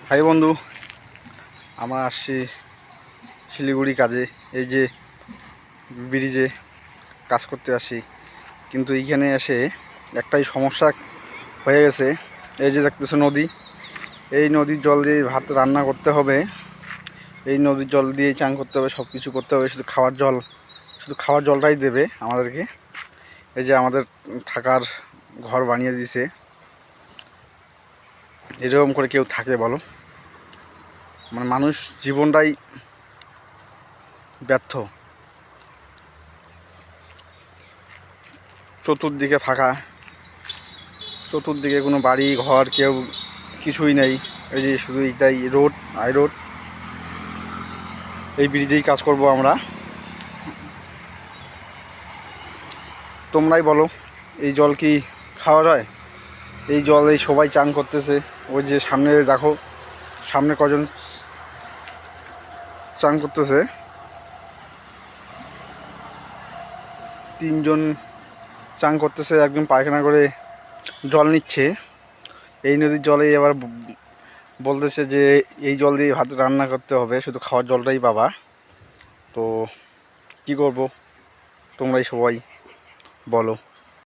High বন্ধু, আমরা আসছি শিলিগুড়ি কাজে। এই যে ব্রিজে কাজ করতে আসি, কিন্তু এইখানে এসে একটাই সমস্যা হয়ে গেছে। এই যে দেখতেছো নদী, এই নদীর জল দিয়ে ভাত রান্না করতে হবে, এই নদীর জল দিয়েই চান করতে হবে, সব কিছু করতে হবে। শুধু খাওয়ার জলটাই দেবে আমাদেরকে। এই যে আমাদের থাকার ঘর বানিয়ে দিয়েছে। এরকম করে কেউ থাকে বলো? মানে মানুষ জীবনটাই ব্যর্থ। চতুর্দিকে ফাঁকা, চতুর্দিকে কোনো বাড়ি ঘর কেউ কিছুই নেই। এই যে শুধু এইটাই রোড, হাই রোড। এই ব্রিজেই কাজ করব আমরা। তোমরাই বলো, এই জল কি খাওয়া যায়? এই জল এই সবাই চান করতেছে। ওই যে সামনে দেখো, সামনে কজন চান করতেছে। 3জন চান করতেছে, একজন পায়খানা করে জল নিচ্ছে। এই নদীর জলেই আবার বলতেছে যে এই জল দিয়ে ভাত রান্না করতে হবে, শুধু খাওয়ার জলটাই পাবা। তো কি করব, তোমরাই সবাই বলো।